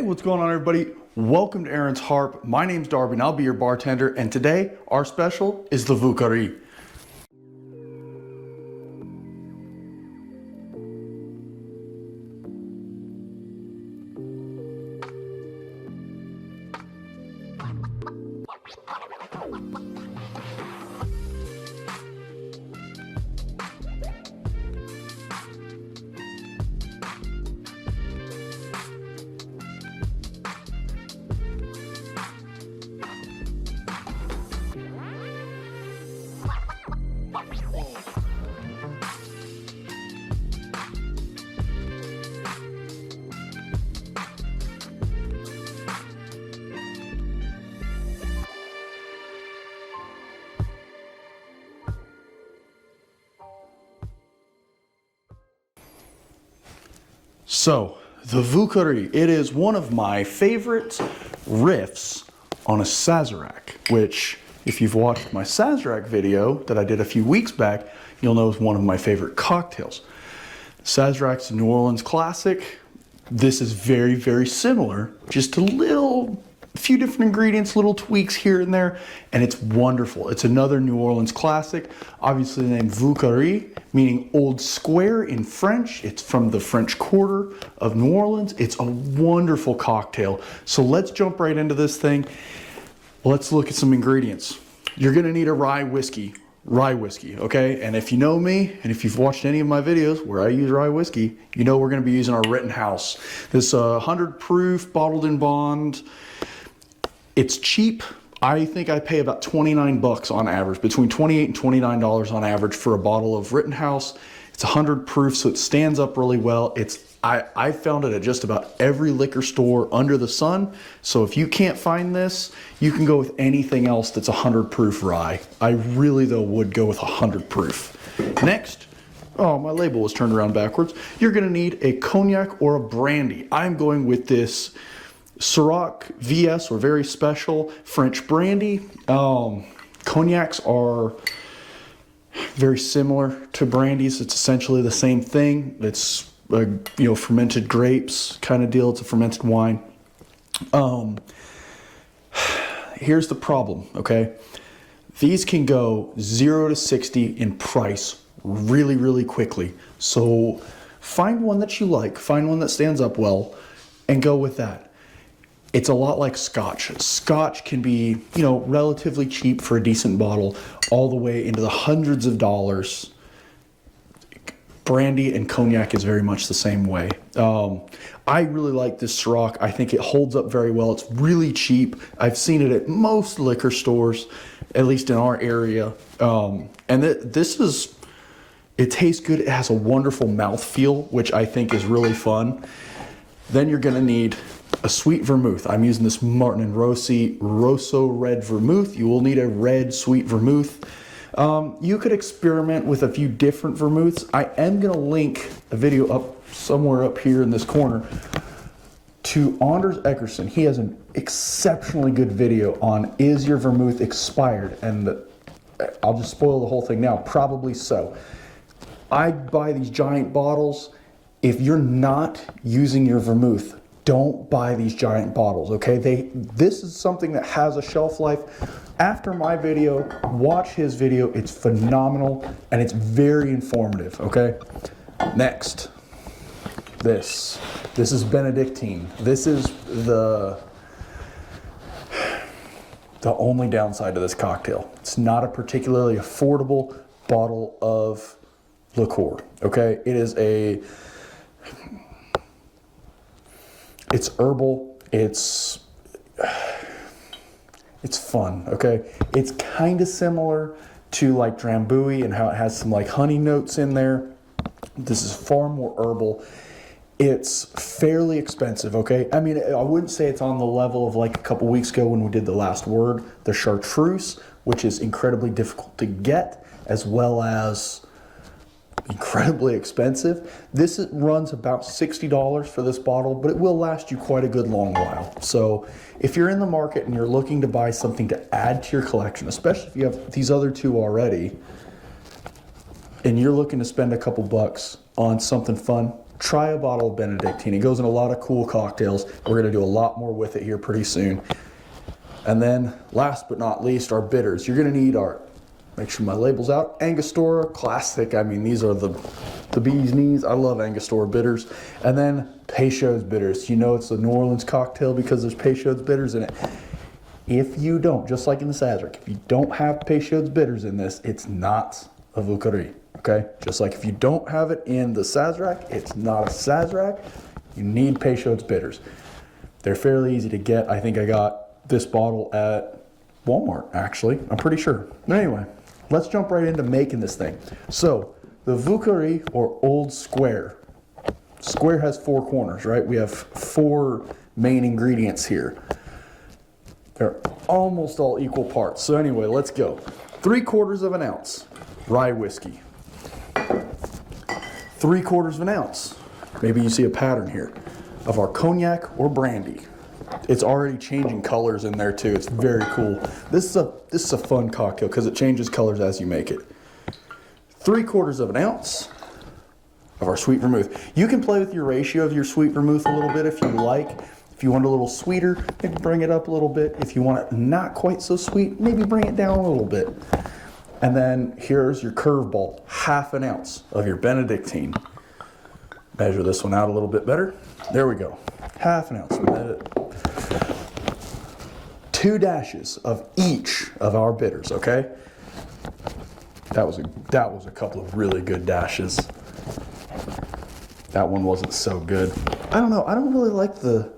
Hey, what's going on, everybody? Welcome to Aaron's Harp. My name's Darby and I'll be your bartender, and today our special is the Vieux Carre. So, the Vieux Carre, it is one of my favorite riffs on a Sazerac, which, if you've watched my Sazerac video that I did a few weeks back, you'll know is one of my favorite cocktails. Sazerac's New Orleans classic. This is very, very similar, just a few different ingredients, little tweaks here and there, and it's wonderful. It's another New Orleans classic, obviously named Vieux Carre, meaning old square in French. It's from the French Quarter of New Orleans. It's a wonderful cocktail. So let's jump right into this thing. Let's look at some ingredients. You're gonna need a rye whiskey, okay? And if you know me, and if you've watched any of my videos where I use rye whiskey, you know we're gonna be using our Rittenhouse. This 100 proof, bottled in bond. It's cheap. I think I pay about 29 bucks on average, between $28 and $29 on average for a bottle of Rittenhouse. It's 100 proof, so it stands up really well. I found it at just about every liquor store under the sun. So if you can't find this, you can go with anything else that's 100 proof rye. I really, though, would go with 100 proof. Next, oh, my label was turned around backwards. You're gonna need a cognac or a brandy. I'm going with this Ciroc VS, or very special French brandy. Cognacs are very similar to brandies. It's essentially the same thing. It's fermented grapes kind of deal. It's a fermented wine. Here's the problem, okay? These can go 0 to 60 in price really, really quickly. So find one that you like, find one that stands up well, and go with that. It's a lot like Scotch. Scotch can be, relatively cheap for a decent bottle, all the way into the hundreds of dollars. Brandy and cognac is very much the same way. I really like this Ciroc. I think it holds up very well. It's really cheap. I've seen it at most liquor stores, at least in our area. It tastes good. It has a wonderful mouthfeel, which I think is really fun. Then you're gonna need a sweet vermouth. I'm using this Martin & Rossi Rosso Red Vermouth. You will need a red sweet vermouth. You could experiment with a few different vermouths. I am going to link a video up somewhere up here in this corner to Anders Eckerson. He has an exceptionally good video on is your vermouth expired? And I'll just spoil the whole thing now. Probably so. I buy these giant bottles. If you're not using your vermouth, don't buy these giant bottles, okay? This is something that has a shelf life. After my video, watch his video. It's phenomenal and it's very informative, okay? Next, this is Benedictine. This is the only downside to this cocktail. It's not a particularly affordable bottle of liqueur, okay? It's herbal, it's fun, okay? It's kind of similar to like Drambuie and how it has some like honey notes in there. This is far more herbal. It's fairly expensive, okay? I mean, I wouldn't say it's on the level of like a couple weeks ago when we did The Last Word, the Chartreuse, which is incredibly difficult to get, as well as incredibly expensive. This runs about $60 for this bottle, but it will last you quite a good long while. So if you're in the market and you're looking to buy something to add to your collection, especially if you have these other two already, and you're looking to spend a couple bucks on something fun, try a bottle of Benedictine. It goes in a lot of cool cocktails. We're gonna do a lot more with it here pretty soon. And then last but not least, our bitters. You're gonna need our, make sure my label's out, Angostura Classic. I mean, these are the bee's knees. I love Angostura bitters. And then Peyshaud's bitters. You know it's a New Orleans cocktail because there's Peyshaud's bitters in it. If you don't, just like in the Sazerac, if you don't have Peyshaud's bitters in this, it's not a Vieux Carre, okay? Just like if you don't have it in the Sazerac, it's not a Sazerac. You need Peyshaud's bitters. They're fairly easy to get. I think I got this bottle at Walmart, actually. I'm pretty sure. But anyway, let's jump right into making this thing. So, the Vieux Carre, or Old Square. Square has 4 corners, right? We have 4 main ingredients here. They're almost all equal parts. So anyway, let's go. 3/4 of an ounce rye whiskey. 3/4 of an ounce. Maybe you see a pattern here of our cognac or brandy. It's already changing colors in there too. It's very cool. This is a fun cocktail because it changes colors as you make it. 3/4 of an ounce of our sweet vermouth. You can play with your ratio of your sweet vermouth a little bit if you like. If you want a little sweeter, maybe bring it up a little bit. If you want it not quite so sweet, maybe bring it down a little bit. And then here's your curveball, 1/2 ounce of your Benedictine. Measure this one out a little bit better. There we go, 1/2 ounce. 2 dashes of each of our bitters, okay? That was a couple of really good dashes. That one wasn't so good. I don't know, I don't really like the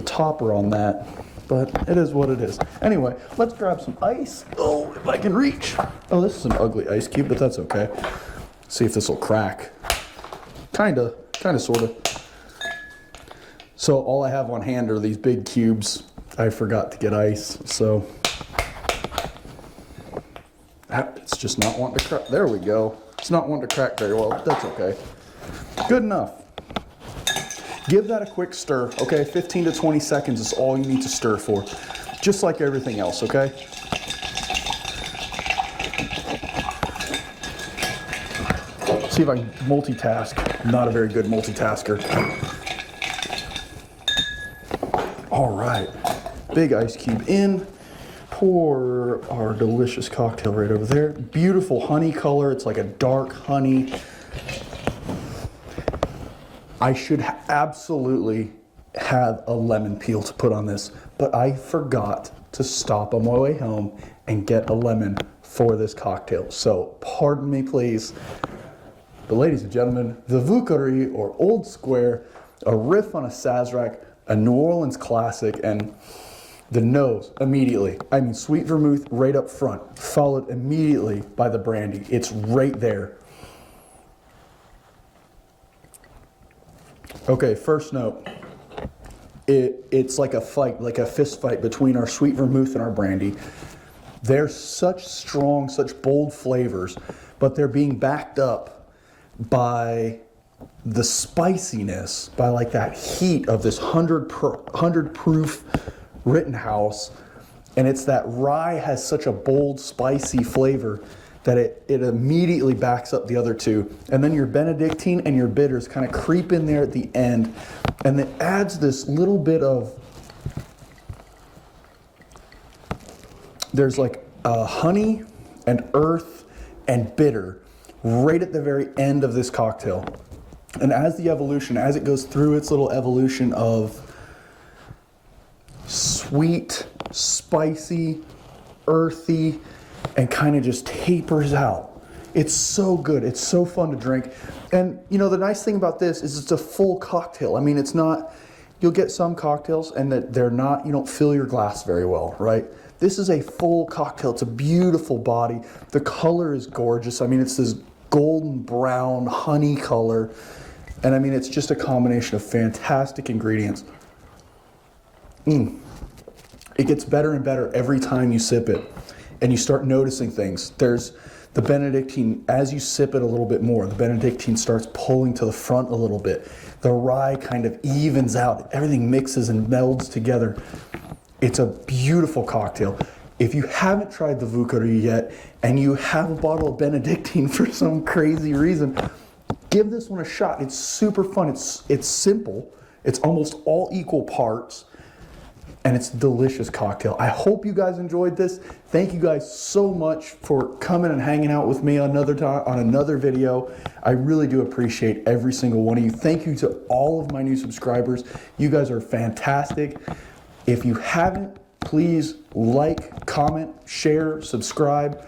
topper on that, but it is what it is. Anyway, let's grab some ice. Oh, if I can reach. Oh, this is an ugly ice cube, but that's okay. See if this will crack. Kinda, sorta. So all I have on hand are these big cubes. I forgot to get ice, so. It's just not wanting to crack. There we go. It's not wanting to crack very well, but that's okay. Good enough. Give that a quick stir, okay? 15 to 20 seconds is all you need to stir for. Just like everything else, okay? See if I can multitask. I'm not a very good multitasker. All right, big ice cube in. Pour our delicious cocktail right over there. Beautiful honey color. It's like a dark honey. I should absolutely have a lemon peel to put on this, but I forgot to stop on my way home and get a lemon for this cocktail. So pardon me, please. But ladies and gentlemen, the Vieux Carre, or Old Square, a riff on a Sazerac, a New Orleans classic, and the nose immediately. I mean, sweet vermouth right up front, followed immediately by the brandy. It's right there. Okay, first note. It's like a fight, like a fist fight between our sweet vermouth and our brandy. They're such strong, such bold flavors, but they're being backed up by the spiciness, by like that heat of this 100 proof Rittenhouse. And it's that rye has such a bold, spicy flavor that it immediately backs up the other two. And then your Benedictine and your bitters kind of creep in there at the end. And it adds this little bit of, there's like honey and earth and bitter right at the very end of this cocktail. And as it goes through its little evolution of sweet, spicy, earthy, and kind of just tapers out. It's so good. It's so fun to drink. And you know, the nice thing about this is it's a full cocktail. I mean, it's not, you'll get some cocktails and that they're not, you don't fill your glass very well, right? This is a full cocktail. It's a beautiful body. The color is gorgeous. I mean, it's this golden brown honey color. And I mean, it's just a combination of fantastic ingredients. It gets better and better every time you sip it. And you start noticing things. There's the Benedictine, as you sip it a little bit more, the Benedictine starts pulling to the front a little bit. The rye kind of evens out. Everything mixes and melds together. It's a beautiful cocktail. If you haven't tried the Vieux Carre yet, and you have a bottle of Benedictine for some crazy reason, Give this one a shot. It's super fun. It's simple. It's almost all equal parts. And it's a delicious cocktail. I hope you guys enjoyed this. Thank you guys so much for coming and hanging out with me on another video. I really do appreciate every single one of you. Thank you to all of my new subscribers. You guys are fantastic. If you haven't, please like, comment, share, subscribe.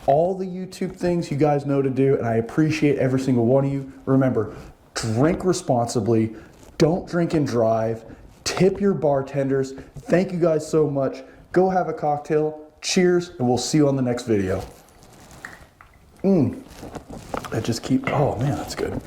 All the YouTube things you guys know to do, and I appreciate every single one of you. Remember, drink responsibly. Don't drink and drive. Tip your bartenders. Thank you guys so much. Go have a cocktail. Cheers, and we'll see you on the next video. That just oh man, that's good.